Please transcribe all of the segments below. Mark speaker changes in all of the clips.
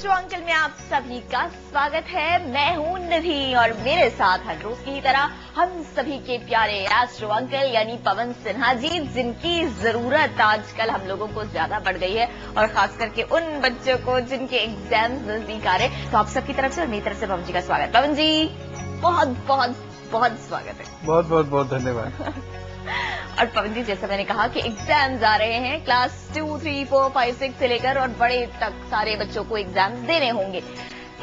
Speaker 1: Astro uncle में आप सभी का स्वागत है। मैं हूं निधि और मेरे साथ हर रोज की तरह हम सभी के प्यारे एस्ट्रो अंकल यानी पवन सिन्हा जी, जिनकी जरूरत आजकल हम लोगों को ज्यादा बढ़ गई है और खास करके उन बच्चों को जिनके एग्जाम नजदीक आ रहे हैं। तो आप सबकी तरफ से और मेरी तरफ से पवन जी का स्वागत। पवन जी बहुत बहुत बहुत स्वागत है।
Speaker 2: बहुत बहुत बहुत धन्यवाद।
Speaker 1: और पवन जी, जैसा मैंने कहा कि एग्जाम्स आ रहे हैं, क्लास 2, 3, 4, 5, 6 से लेकर और बड़े तक सारे बच्चों को एग्जाम्स देने होंगे।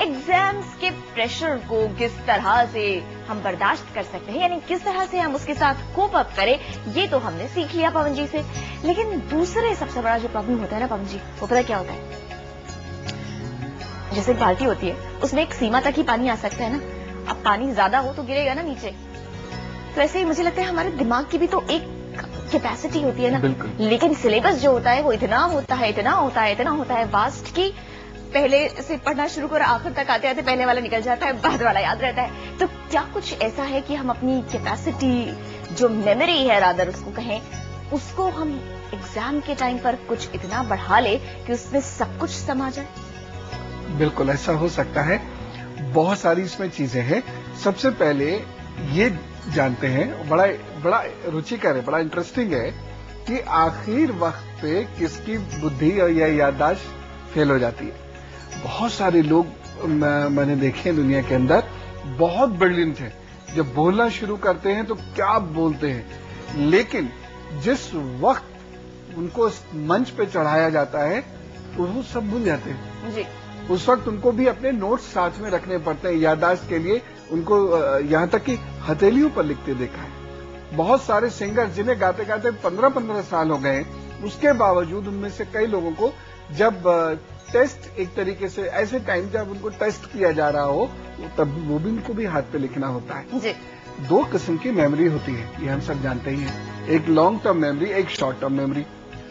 Speaker 1: एग्जाम्स के प्रेशर को किस तरह से हम बर्दाश्त कर सकते हैं, यानी किस तरह से हम उसके साथ कोप अप करें, ये तो हमने सीख लिया पवन जी से। लेकिन दूसरे सबसे बड़ा जो प्रॉब्लम होता है ना पवन जी, वो पता क्या होता है? जैसे एक बाल्टी होती है, उसमें एक सीमा तक ही पानी आ सकता है ना। अब पानी ज्यादा हो तो गिरेगा ना नीचे। तो ऐसे ही मुझे लगता है हमारे दिमाग की भी तो एक कैपेसिटी होती है ना। लेकिन सिलेबस जो होता है वो इतना होता है वास्ट की पहले से पढ़ना शुरू कर आखिर तक आते आते पहले वाला निकल जाता है, बाद वाला याद रहता है। तो क्या कुछ ऐसा है कि हम अपनी कैपेसिटी, जो मेमोरी है रादर उसको कहें, उसको हम एग्जाम के टाइम पर कुछ इतना बढ़ा ले कि उसमें सब कुछ समा जाए?
Speaker 2: बिल्कुल ऐसा हो सकता है। बहुत सारी इसमें चीजें हैं। सबसे पहले ये जानते हैं, बड़ा रुचिकर है, बड़ा इंटरेस्टिंग है कि आखिर वक्त पे किसकी बुद्धि और या याददाश्त फेल हो जाती है। बहुत सारे लोग मैंने देखे हैं दुनिया के अंदर, बहुत ब्रिलियंट हैं, जब बोलना शुरू करते हैं तो क्या बोलते हैं, लेकिन जिस वक्त उनको मंच पे चढ़ाया जाता है तो वो सब भूल जाते हैं जी। उस वक्त उनको भी अपने नोट्स साथ में रखने पड़ते हैं याददाश्त के लिए। उनको यहाँ तक कि हथेलियों पर लिखते देखा है। बहुत सारे सिंगर जिन्हें गाते गाते 15-15 साल हो गए, उसके बावजूद उनमें से कई लोगों को जब टेस्ट, एक तरीके से ऐसे टाइम जब उनको टेस्ट किया जा रहा हो, तब वो भी उनको भी हाथ पे लिखना होता है जी। दो किस्म की मेमोरी होती है, ये हम सब जानते ही हैं। एक लॉन्ग टर्म मेमोरी, एक शॉर्ट टर्म मेमोरी।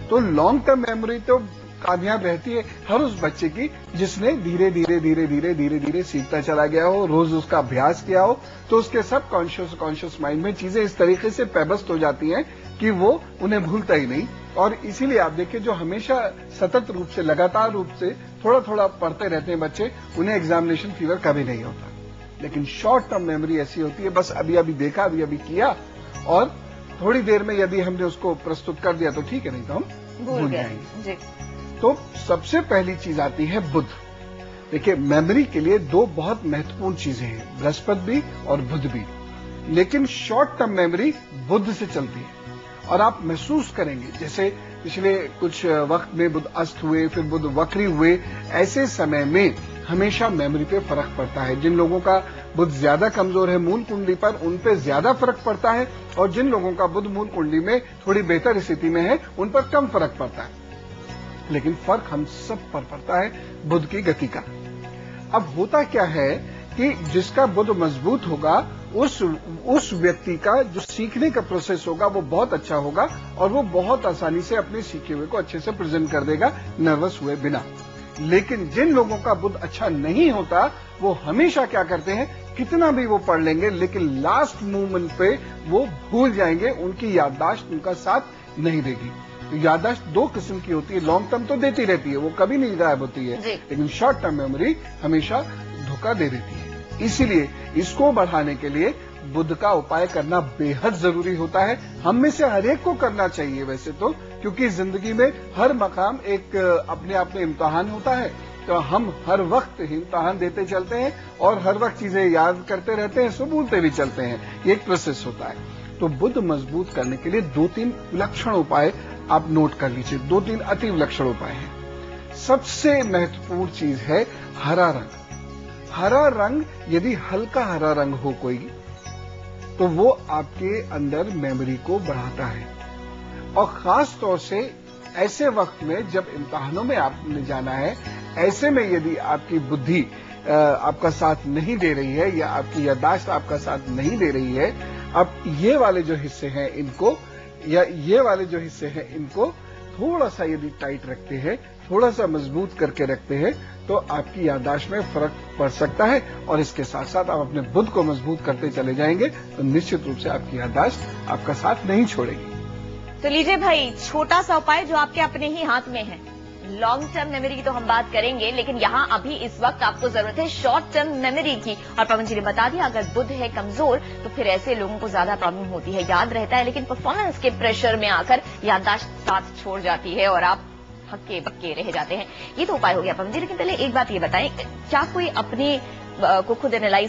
Speaker 2: तो लॉन्ग टर्म मेमोरी तो कामयाब रहती है हर उस बच्चे की जिसने धीरे धीरे सीखता चला गया हो, रोज उसका अभ्यास किया हो, तो उसके सब कॉन्शियस माइंड में चीजें इस तरीके से पेबस्त हो जाती हैं कि वो उन्हें भूलता ही नहीं। और इसीलिए आप देखिए, जो हमेशा सतत रूप से, लगातार रूप से थोड़ा थोड़ा पढ़ते रहते हैं बच्चे, उन्हें एग्जामिनेशन फीवर कभी नहीं होता। लेकिन शॉर्ट टर्म मेमोरी ऐसी होती है, बस अभी अभी देखा, अभी अभी किया, और थोड़ी देर में यदि हमने उसको प्रस्तुत कर दिया तो ठीक है, नहीं तो हम भूल जाएंगे। तो सबसे पहली चीज आती है बुध। देखिए, मेमोरी के लिए दो बहुत महत्वपूर्ण चीजें हैं, बृहस्पति भी और बुध भी। लेकिन शॉर्ट टर्म मेमोरी बुध से चलती है। और आप महसूस करेंगे, जैसे पिछले कुछ वक्त में बुध अस्त हुए, फिर बुध वक्री हुए, ऐसे समय में हमेशा मेमोरी पे फर्क पड़ता है। जिन लोगों का बुध ज्यादा कमजोर है मूल कुंडली पर, उन पे ज्यादा फर्क पड़ता है, और जिन लोगों का बुध मूल कुंडली में थोड़ी बेहतर स्थिति में है, उन पर कम फर्क पड़ता है। लेकिन फर्क हम सब पर पड़ता है बुध की गति का। अब होता क्या है कि जिसका बुध मजबूत होगा, उस व्यक्ति का जो सीखने का प्रोसेस होगा वो बहुत अच्छा होगा, और वो बहुत आसानी से अपने सीखे हुए को अच्छे से प्रेजेंट कर देगा, नर्वस हुए बिना। लेकिन जिन लोगों का बुध अच्छा नहीं होता, वो हमेशा क्या करते हैं, कितना भी वो पढ़ लेंगे, लेकिन लास्ट मोमेंट पे वो भूल जाएंगे, उनकी याददाश्त उनका साथ नहीं देगी। तो याददाश्त दो किस्म की होती है। लॉन्ग टर्म तो देती रहती है, वो कभी नहीं गायब होती है, लेकिन शॉर्ट टर्म मेमोरी हमेशा धोखा दे देती है। इसीलिए इसको बढ़ाने के लिए बुध का उपाय करना बेहद जरूरी होता है। हम में से हर एक को करना चाहिए वैसे तो, क्योंकि जिंदगी में हर मकाम एक अपने आप में इम्तिहान होता है। तो हम हर वक्त इम्तिहान देते चलते हैं और हर वक्त चीजें याद करते रहते हैं, सो भूलते भी चलते हैं। ये एक प्रोसेस होता है। तो बुध मजबूत करने के लिए 2-3 विलक्षण उपाय आप नोट कर लीजिए। 2-3 अति विलक्षण उपाय हैं। सबसे महत्वपूर्ण चीज है हरा रंग। हरा रंग, यदि हल्का हरा रंग हो कोई, तो वो आपके अंदर मेमोरी को बढ़ाता है। और खास तौर से ऐसे वक्त में जब इम्तिहानों में आपने जाना है, ऐसे में यदि आपकी बुद्धि आपका साथ नहीं दे रही है, या आपकी याददाश्त आपका साथ नहीं दे रही है, अब ये वाले जो हिस्से हैं इनको, या ये वाले जो हिस्से हैं इनको थोड़ा सा यदि टाइट रखते हैं, थोड़ा सा मजबूत करके रखते हैं, तो आपकी याददाश्त में फर्क पड़ सकता है। और इसके साथ साथ आप अपने बुध को मजबूत करते चले जाएंगे, तो निश्चित रूप से आपकी याददाश्त आपका साथ नहीं छोड़ेगी।
Speaker 1: तो लीजिए भाई, छोटा सा उपाय जो आपके अपने ही हाथ में है, लॉन्ग टर्म मेमोरी की तो हम बात करेंगे, लेकिन यहाँ अभी इस वक्त आपको जरूरत है शॉर्ट टर्म मेमोरी की। और पवन जी ने बता दिया, अगर बुध है कमजोर तो फिर ऐसे लोगों को ज्यादा प्रॉब्लम होती है। याद रहता है लेकिन परफॉर्मेंस के प्रेशर में आकर याददाश्त साथ छोड़ जाती है और आप हक्के बक्के रह जाते हैं। ये तो उपाय हो गया पवन जी, लेकिन पहले एक बात ये बताएं, क्या कोई अपने को खुद एनालाइज